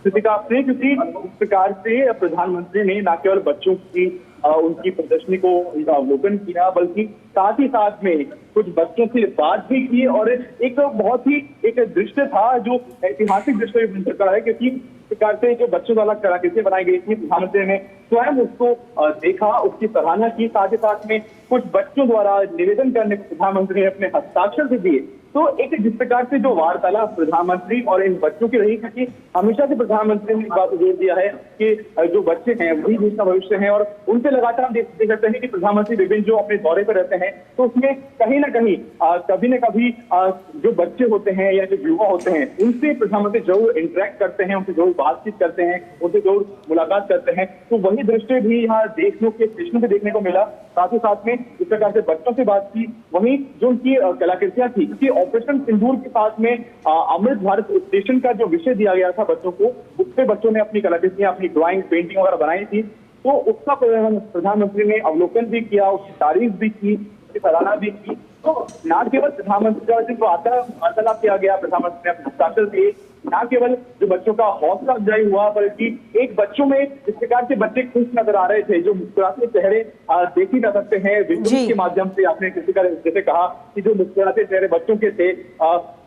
कृतिका आपने, क्योंकि इस प्रकार से प्रधानमंत्री ने न केवल बच्चों की उनकी प्रदर्शनी को उनका अवलोकन किया, बल्कि साथ ही साथ में कुछ बच्चों से बात भी की। और एक बहुत ही एक दृश्य था जो ऐतिहासिक दृश्य बन चुका है, क्योंकि इस प्रकार से जो बच्चों द्वारा कलाकृतियां बनाई गई थी, प्रधानमंत्री ने स्वयं उसको देखा, उसकी सराहना की। साथ ही साथ में कुछ बच्चों द्वारा निवेदन करने को प्रधानमंत्री ने अपने हस्ताक्षर से दिए। तो एक जिस प्रकार से जो वार्तालाप प्रधानमंत्री और इन बच्चों की रही, क्योंकि हमेशा से प्रधानमंत्री ने इस बात को जोर दिया है कि जो बच्चे हैं वही देश का भविष्य है। और उनसे लगातार हम देख सकते हैं कि प्रधानमंत्री विभिन्न जो अपने दौरे पर रहते हैं, तो उसमें कहीं ना कहीं कभी न कभी जो बच्चे होते हैं या जो युवा होते हैं, उनसे प्रधानमंत्री जरूर इंटरेक्ट करते हैं, उनसे जरूर बातचीत करते हैं, उनसे जरूर मुलाकात करते हैं। तो वही दृश्य भी यहाँ देखने के स्टेशन पे देखने को मिला। साथ ही साथ में इस प्रकार से बच्चों से बात की। वहीं जो उनकी कलाकृतियां थी, क्योंकि ऑपरेशन सिंदूर के साथ में अमृत भारत स्टेशन का जो विषय दिया गया था बच्चों को, उससे बच्चों ने अपनी कलाकृतियां, अपनी ड्राइंग, पेंटिंग वगैरह बनाई थी। तो उसका प्रधानमंत्री ने अवलोकन भी किया, उसकी तारीफ भी की, उसकी सराहना भी की। तो न केवल प्रधानमंत्री का जो वार्तालाप किया गया, प्रधानमंत्री ने अपने हस्ताक्षर दिए, न केवल जो बच्चों का हौसला अफजाई हुआ, बल्कि एक बच्चों में इस प्रकार से बच्चे खुश नजर आ रहे थे, जो मुस्कुराते चेहरे देखे जा सकते हैं विजुअल्स के माध्यम से। आपने किसी का जैसे कहा कि जो मुस्कुराते चेहरे बच्चों के थे,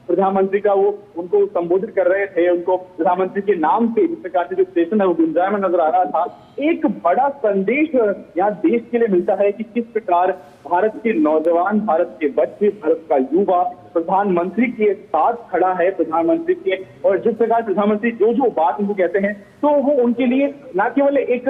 प्रधानमंत्री का वो उनको संबोधित कर रहे थे, उनको प्रधानमंत्री के नाम से जिस प्रकार से जो स्टेशन है वो गुंजायमान नजर आ रहा था। एक बड़ा संदेश यहाँ देश के लिए मिलता है कि किस प्रकार भारत के नौजवान, भारत के बच्चे, भारत का युवा प्रधानमंत्री के साथ खड़ा है, प्रधानमंत्री के। और जिस प्रकार प्रधानमंत्री जो बात उनको कहते हैं, तो वो उनके लिए न केवल एक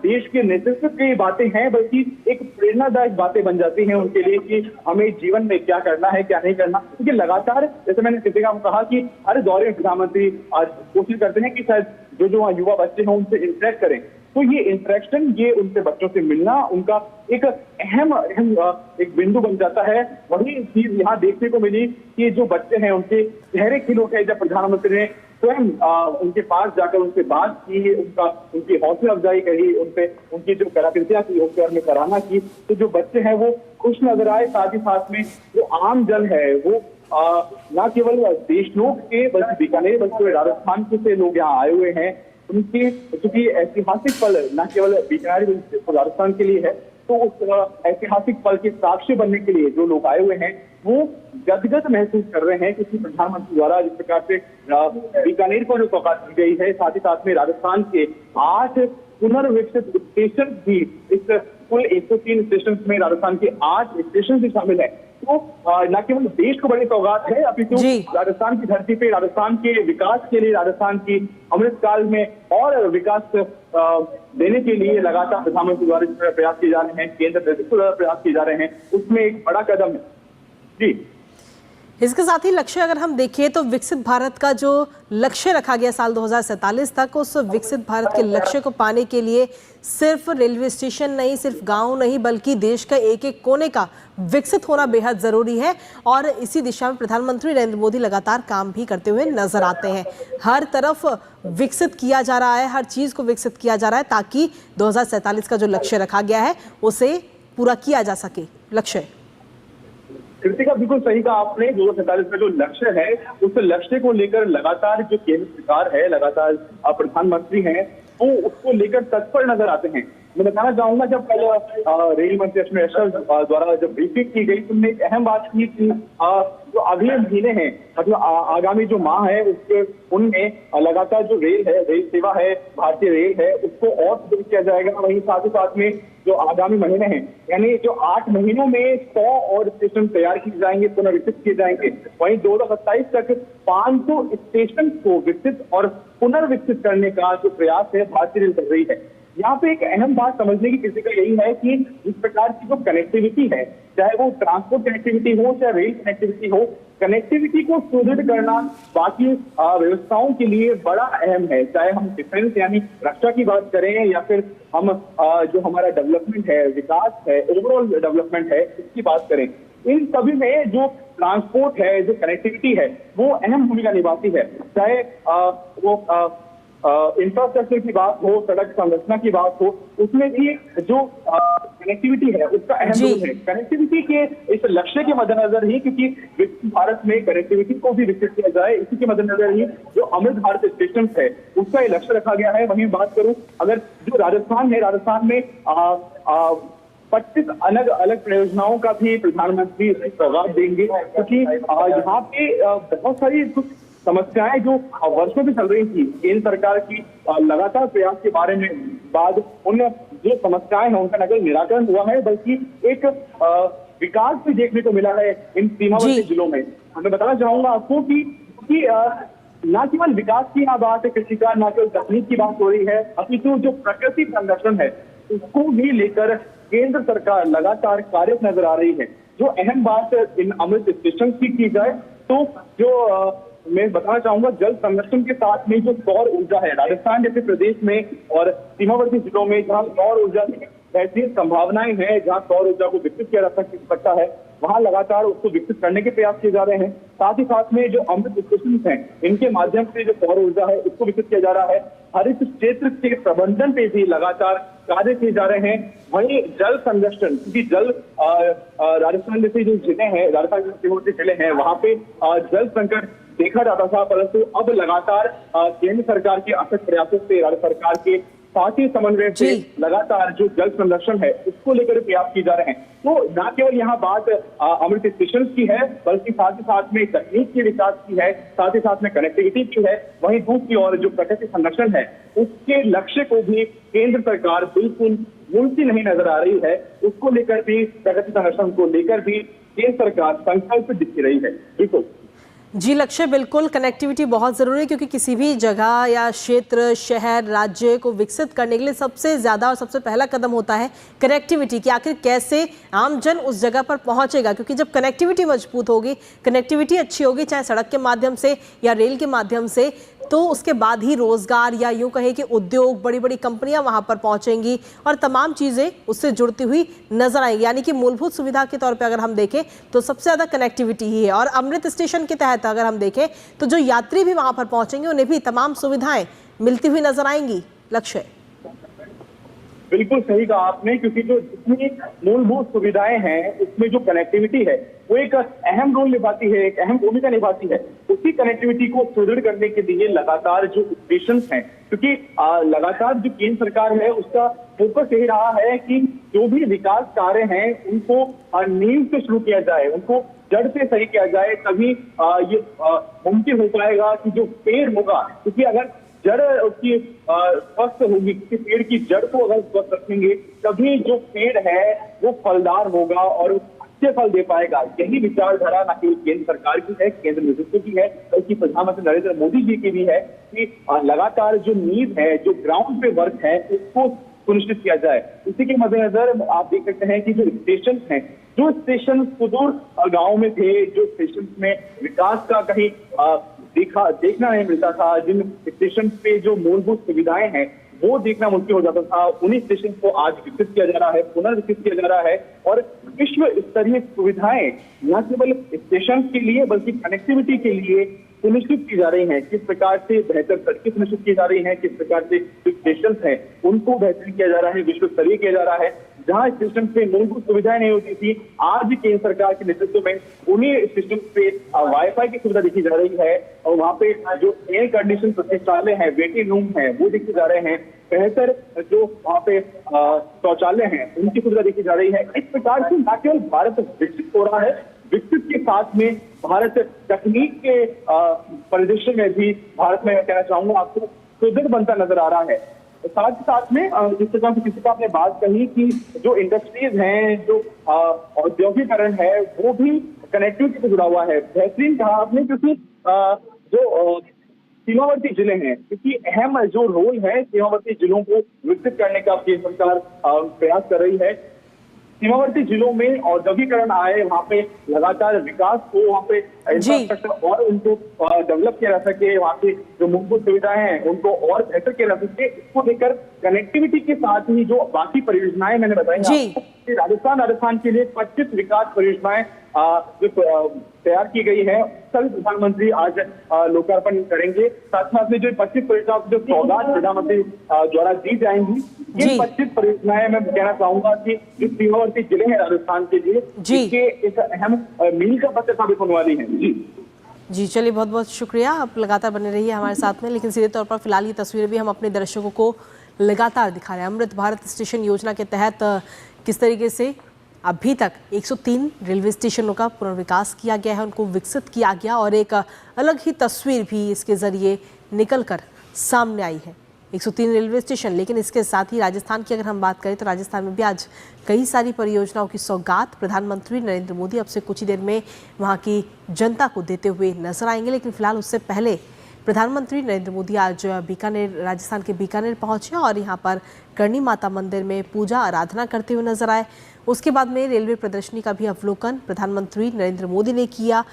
देश के नेतृत्व की बातें हैं, बल्कि एक प्रेरणादायक बातें बन जाती हैं उनके लिए कि हमें जीवन में क्या करना है, क्या नहीं करना। क्योंकि लगातार, जैसे मैंने कृतिका को कहा कि हर दौरे में प्रधानमंत्री आज कोशिश करते हैं कि शायद जो युवा बच्चे हैं उनसे इंटरेक्ट करें। तो ये इंटरेक्शन, ये उनसे बच्चों से मिलना उनका एक अहम एक बिंदु बन जाता है। वही चीज यहाँ देखने को मिली कि जो बच्चे हैं उनके चेहरे खिल उठे जब प्रधानमंत्री ने स्वयं उनके पास जाकर उनसे बात की, उनकी हौसला अफजाई करी, उनकी जो कलाकृतियां थी उसके बारे में सराहना की। तो जो बच्चे हैं वो खुश नजर आए। साथ ही साथ में जो आम जन है वो न केवल देशनोक के, बल्कि बीकानेर, बल्कि राजस्थान से लोग यहाँ आए हुए हैं। उनके चूंकि ऐतिहासिक पल न केवल बीकानेर राजस्थान के लिए है, तो उस ऐतिहासिक पल के साक्षी बनने के लिए जो लोग आए हुए हैं वो गदगद महसूस कर रहे हैं, क्योंकि प्रधानमंत्री द्वारा जिस प्रकार से बीकानेर को जो सौगात दी गई है, साथ ही साथ में राजस्थान के 8 पुनर्विकसित स्टेशन भी, इस कुल 103 स्टेशन में राजस्थान के 8 स्टेशन भी शामिल है। तो न केवल देश को बड़ी सौगात है, अपितु राजस्थान की धरती पे राजस्थान के विकास के लिए, राजस्थान की अमृतकाल में और विकास देने के लिए लगातार प्रधानमंत्री द्वारा प्रयास किए जा रहे हैं, केंद्र नेतृत्व द्वारा प्रयास किए जा रहे हैं, उसमें एक बड़ा कदम है जी। इसके साथ ही लक्ष्य अगर हम देखें तो विकसित भारत का जो लक्ष्य रखा गया साल 2047 तक, उस विकसित भारत के लक्ष्य को पाने के लिए सिर्फ रेलवे स्टेशन नहीं, सिर्फ गांव नहीं, बल्कि देश का एक एक कोने का विकसित होना बेहद जरूरी है। और इसी दिशा में प्रधानमंत्री नरेंद्र मोदी लगातार काम भी करते हुए नजर आते हैं। हर तरफ विकसित किया जा रहा है, हर चीज को विकसित किया जा रहा है, ताकि 2047 का जो लक्ष्य रखा गया है उसे पूरा किया जा सके। लक्ष्य कृतिका बिल्कुल सही कहा आपने। 2047 का जो लक्ष्य है, उस लक्ष्य को लेकर लगातार जो केंद्र सरकार है, लगातार प्रधानमंत्री हैं, वो उसको लेकर तत्पर नजर आते हैं। मैं बताना चाहूंगा, जब कल रेल मंत्री अश्विनी वैष्णव द्वारा जब ब्रीफिंग की गई, तो उन्होंने एक अहम बात की कि जो अगले महीने हैं, मतलब आगामी जो माह है, उसके उनमें लगातार जो रेल है, रेल सेवा है, भारतीय रेल है, उसको और सुदृढ़ किया जाएगा। वहीं साथ ही साथ में जो आगामी महीने हैं, यानी जो 8 महीनों में 100 और स्टेशन तैयार किए जाएंगे, पुनर्विकसित किए जाएंगे। वहीं 2027 तक 500 स्टेशन को विकसित और पुनर्विकसित करने का जो प्रयास है भारतीय रेल कर रही है। यहाँ पे एक अहम बात समझने की किसी का यही है कि इस प्रकार की जो कनेक्टिविटी है, चाहे वो ट्रांसपोर्ट कनेक्टिविटी हो, चाहे रेल कनेक्टिविटी हो, कनेक्टिविटी को सुदृढ़ करना बाकी व्यवस्थाओं के लिए बड़ा अहम है। चाहे हम डिफेंस यानी रक्षा की बात करें, या फिर हम जो हमारा डेवलपमेंट है, विकास है, ओवरऑल डेवलपमेंट है, इसकी बात करें, इन सभी में जो ट्रांसपोर्ट है, जो कनेक्टिविटी है, वो अहम भूमिका निभाती है। चाहे वो इंफ्रास्ट्रक्चर की बात हो, सड़क संरचना की बात हो, उसमें भी जो कनेक्टिविटी है उसका अहम रोल है। कनेक्टिविटी के इस लक्ष्य के मद्देनजर ही, क्योंकि विकसित भारत में कनेक्टिविटी को भी विकसित किया जाए, इसी के मद्देनजर ही जो अमृत भारत स्टेशन है उसका ये लक्ष्य रखा गया है। वहीं बात करूं अगर जो राजस्थान है, राजस्थान में 25 अलग अलग परियोजनाओं का भी प्रधानमंत्री सौगात देंगे, क्योंकि यहाँ पे बहुत सारी कुछ समस्याएं जो वर्षों से चल रही थी, केंद्र सरकार की लगातार प्रयास के बारे में बाद उन जो समस्याएं हैं उनका न केवल निराकरण हुआ है बल्कि एक विकास भी देखने को मिला है इन सीमावर्ती जिलों में। मैं बताना चाहूंगा आपको कि न केवल विकास की यहाँ बात है, कृषि का न केवल तकनीक की बात हो रही है, अपितु जो प्रकृति संरक्षण है उसको भी लेकर केंद्र सरकार लगातार कार्यरत नजर आ रही है। जो अहम बात इन अमृत स्टेशन की जाए तो जो मैं बताना चाहूंगा, जल संरक्षण के साथ में जो सौर ऊर्जा है, राजस्थान जैसे प्रदेश में और सीमावर्ती जिलों में जहां सौर ऊर्जा की बेहतरीन संभावनाएं हैं, जहां सौर ऊर्जा को विकसित किया जा सकता है, वहां लगातार उसको विकसित करने के प्रयास किए जा रहे हैं। साथ ही साथ में जो अमृत स्टेशन हैं इनके माध्यम से जो सौर ऊर्जा है उसको विकसित किया जा रहा है। हरित क्षेत्र के प्रबंधन पे भी लगातार कार्य किए जा रहे हैं। वहीं जल संरक्षण, क्योंकि जल राजस्थान जैसे जो जिले हैं, राजस्थान के सीमावर्ती जिले हैं, वहां पे जल संकट देखा जाता था, परंतु अब लगातार केंद्र सरकार के अथक प्रयासों से, राज्य सरकार के साथी समन्वय से लगातार जो जल संरक्षण है उसको लेकर प्रयास किए जा रहे हैं। तो न केवल यहाँ बात अमृत स्टेशन की है बल्कि साथ ही साथ में तकनीक के विकास की है, साथ ही साथ में कनेक्टिविटी की है। वहीं दूसरी ओर जो प्रकृति संरक्षण है उसके लक्ष्य को भी केंद्र सरकार बिल्कुल मुंशी नहीं नजर आ रही है। उसको लेकर भी, प्रकृति संरक्षण को लेकर भी केंद्र सरकार संकल्प दिख रही है। बिल्कुल जी लक्ष्य, बिल्कुल कनेक्टिविटी बहुत ज़रूरी है, क्योंकि किसी भी जगह या क्षेत्र, शहर, राज्य को विकसित करने के लिए सबसे ज़्यादा और सबसे पहला कदम होता है कनेक्टिविटी कि आखिर कैसे आमजन उस जगह पर पहुंचेगा। क्योंकि जब कनेक्टिविटी मजबूत होगी, कनेक्टिविटी अच्छी होगी, चाहे सड़क के माध्यम से या रेल के माध्यम से, तो उसके बाद ही रोजगार या यूं कहें कि उद्योग, बड़ी बड़ी कंपनियां वहां पर पहुंचेंगी और तमाम चीज़ें उससे जुड़ती हुई नजर आएंगी। यानी कि मूलभूत सुविधा के तौर पे अगर हम देखें तो सबसे ज़्यादा कनेक्टिविटी ही है। और अमृत स्टेशन के तहत अगर हम देखें तो जो यात्री भी वहां पर पहुंचेंगे उन्हें भी तमाम सुविधाएं मिलती हुई नजर आएंगी। लक्ष्य बिल्कुल सही कहा आपने, क्योंकि जो जितनी मूलभूत सुविधाएं हैं उसमें जो कनेक्टिविटी है वो एक अहम रोल निभाती है, एक अहम भूमिका निभाती है। उसी कनेक्टिविटी को सुदृढ़ करने के लिए लगातार जो स्टेशन हैं, क्योंकि लगातार जो केंद्र सरकार है उसका फोकस यही रहा है कि जो भी विकास कार्य हैं उनको नींव से शुरू किया जाए, उनको जड़ से सही किया जाए, तभी ये मुमकिन हो पाएगा कि जो पेड़ होगा, क्योंकि अगर जड़ उसकी स्वस्थ होगी, किसी पेड़ की जड़ को अगर स्वस्थ रखेंगे तभी जो पेड़ है वो फलदार होगा और अच्छे फल दे पाएगा। यही विचारधारा न केवल केंद्र सरकार की है, केंद्र नेतृत्व की है, बल्कि प्रधानमंत्री नरेंद्र मोदी जी की भी है कि लगातार जो नीड है, जो ग्राउंड पे वर्क है उसको सुनिश्चित किया जाए। इसी के मद्देनजर आप देख सकते हैं कि जो स्टेशन हैं, जो स्टेशन सुदूर गाँव में थे, जो स्टेशन में विकास का कहीं देखना नहीं मिलता था, जिन स्टेशन पे जो मूलभूत सुविधाएं हैं वो देखना मुश्किल हो जाता था, उन्हीं स्टेशन को आज विकसित किया जा रहा है, पुनर्विकसित किया जा रहा है। और विश्व स्तरीय सुविधाएं न केवल स्टेशन के लिए बल्कि कनेक्टिविटी के लिए सुनिश्चित की जा रही हैं। किस प्रकार से बेहतर सड़कें सुनिश्चित की जा रही हैं, किस प्रकार से जो स्टेशन हैं उनको बेहतरीन किया जा रहा है, विश्व स्तरीय किया जा रहा है। जहां स्टेशन पे मूलभूत सुविधाएं नहीं होती थी, आज केंद्र सरकार के नेतृत्व में उन्हीं स्टेशन पे वाईफाई की सुविधा देखी जा रही है और वहां पे जो एयर कंडीशन प्रतीक्षालय है, वेटिंग रूम है वो देखे जा रहे हैं। बेहतर जो वहां पे शौचालय हैं उनकी सुविधा देखी जा रही है। इस प्रकार से न केवल भारत विकसित हो रहा है, विकसित के साथ में भारत तकनीक के परिदृश्य में भी भारत में, मैं कहना चाहूंगा आपको, सुदृढ़ बनता नजर आ रहा है। साथ ही साथ में जिस प्रकार से किसी का आपने बात कही कि जो इंडस्ट्रीज हैं, जो औद्योगिकरण है वो भी कनेक्टिविटी से जुड़ा हुआ है। बेहतरीन कहा आपने, क्योंकि जो सीमावर्ती जिले हैं, क्योंकि अहम जो रोल है सीमावर्ती जिलों को विकसित करने का केंद्र सरकार प्रयास कर रही है। सीमावर्ती जिलों में औद्योगिकरण आए, वहाँ पे लगातार विकास हो, वहाँ पे इंफ्रास्ट्रक्चर और उनको डेवलप किया जा सके, वहाँ की जो मूलभूत सुविधाएं हैं उनको और बेहतर किया जा सके। इसको लेकर कनेक्टिविटी के साथ ही जो बाकी परियोजनाएं मैंने बताई कि राजस्थान के लिए 25 विकास परियोजनाएं जो तैयार की गई है, सभी प्रधानमंत्री आज लोकार्पण करेंगे। साथ में जो 25 परियोजनाओं की जो सौगात प्रधानमंत्री द्वारा दी जाएंगी, ये 25 परियोजनाएं मैं कहना चाहूंगा कि जो सीमावर्ती जिले हैं राजस्थान के लिए, इसके एक अहम मील का पत्थर साबित होने वाली है। जी चलिए, बहुत बहुत शुक्रिया। आप लगातार बने रहिए हमारे साथ में। लेकिन सीधे तौर पर फिलहाल ये तस्वीरें भी हम अपने दर्शकों को लगातार दिखा रहे हैं। अमृत भारत स्टेशन योजना के तहत किस तरीके से अभी तक 103 रेलवे स्टेशनों का पुनर्विकास किया गया है, उनको विकसित किया गया, और एक अलग ही तस्वीर भी इसके जरिए निकल कर सामने आई है। 103 रेलवे स्टेशन, लेकिन इसके साथ ही राजस्थान की अगर हम बात करें तो राजस्थान में भी आज कई सारी परियोजनाओं की सौगात प्रधानमंत्री नरेंद्र मोदी अब से कुछ ही देर में वहां की जनता को देते हुए नजर आएंगे। लेकिन फिलहाल उससे पहले प्रधानमंत्री नरेंद्र मोदी आज बीकानेर, राजस्थान के बीकानेर पहुंचे और यहां पर करणी माता मंदिर में पूजा आराधना करते हुए नजर आए। उसके बाद में रेलवे प्रदर्शनी का भी अवलोकन प्रधानमंत्री नरेंद्र मोदी ने किया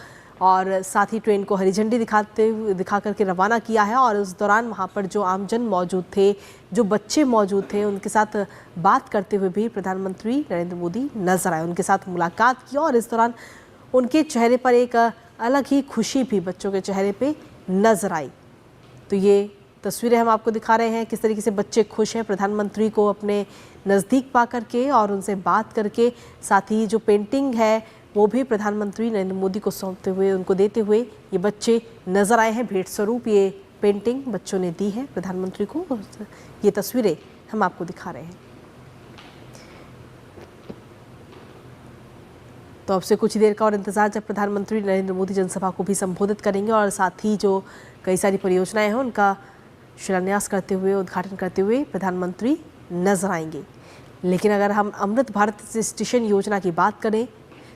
और साथ ही ट्रेन को हरी झंडी दिखा करके रवाना किया है। और उस दौरान वहां पर जो आमजन मौजूद थे, जो बच्चे मौजूद थे, उनके साथ बात करते हुए भी प्रधानमंत्री नरेंद्र मोदी नजर आए, उनके साथ मुलाकात की और इस दौरान उनके चेहरे पर एक अलग ही खुशी भी बच्चों के चेहरे पे नजर आई। तो ये तस्वीरें हम आपको दिखा रहे हैं, किस तरीके से बच्चे खुश हैं प्रधानमंत्री को अपने नज़दीक पा करके और उनसे बात करके। साथ ही जो पेंटिंग है वो भी प्रधानमंत्री नरेंद्र मोदी को सौंपते हुए, उनको देते हुए ये बच्चे नजर आए हैं। भेंट स्वरूप ये पेंटिंग बच्चों ने दी है प्रधानमंत्री को। ये तस्वीरें हम आपको दिखा रहे हैं। तो अब से कुछ देर का और इंतजार, जब प्रधानमंत्री नरेंद्र मोदी जनसभा को भी संबोधित करेंगे और साथ ही जो कई सारी परियोजनाएं हैं उनका शिलान्यास करते हुए, उद्घाटन करते हुए प्रधानमंत्री नजर आएंगे। लेकिन अगर हम अमृत भारत स्टेशन योजना की बात करें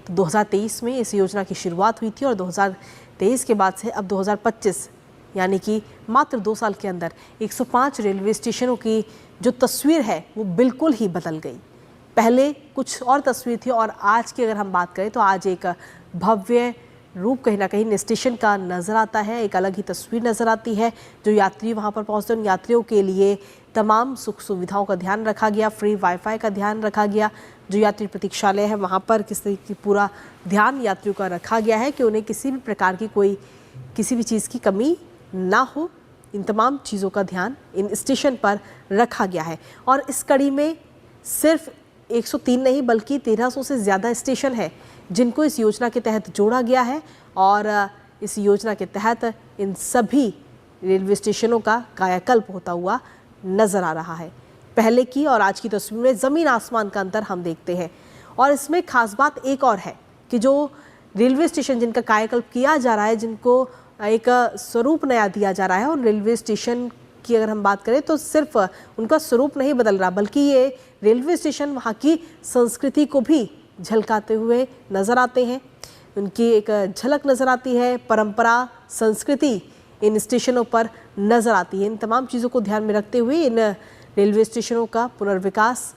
तो 2023 में इस योजना की शुरुआत हुई थी और 2023 के बाद से अब 2025 यानी कि मात्र 2 साल के अंदर 105 रेलवे स्टेशनों की जो तस्वीर है वो बिल्कुल ही बदल गई। पहले कुछ और तस्वीर थी और आज की अगर हम बात करें तो आज एक भव्य रूप कहीं ना कहीं स्टेशन का नज़र आता है, एक अलग ही तस्वीर नज़र आती है। जो यात्री वहां पर पहुंचते हैं उन यात्रियों के लिए तमाम सुख सुविधाओं का ध्यान रखा गया, फ्री वाईफाई का ध्यान रखा गया। जो यात्री प्रतीक्षालय है वहां पर किस तरीके की पूरा ध्यान यात्रियों का रखा गया है कि उन्हें किसी भी प्रकार की किसी भी चीज़ की कमी ना हो। इन तमाम चीज़ों का ध्यान इन स्टेशन पर रखा गया है। और इस कड़ी में सिर्फ 103 नहीं बल्कि 1300 से ज़्यादा स्टेशन है जिनको इस योजना के तहत जोड़ा गया है और इस योजना के तहत इन सभी रेलवे स्टेशनों का कायाकल्प होता हुआ नज़र आ रहा है। पहले की और आज की तस्वीर में ज़मीन आसमान का अंतर हम देखते हैं। और इसमें खास बात एक और है कि जो रेलवे स्टेशन जिनका कायाकल्प किया जा रहा है, जिनको एक स्वरूप नया दिया जा रहा है, उन रेलवे स्टेशन की अगर हम बात करें तो सिर्फ उनका स्वरूप नहीं बदल रहा बल्कि ये रेलवे स्टेशन वहाँ की संस्कृति को भी झलकाते हुए नज़र आते हैं। उनकी एक झलक नज़र आती है, परंपरा, संस्कृति इन स्टेशनों पर नज़र आती है। इन तमाम चीज़ों को ध्यान में रखते हुए इन रेलवे स्टेशनों का पुनर्विकास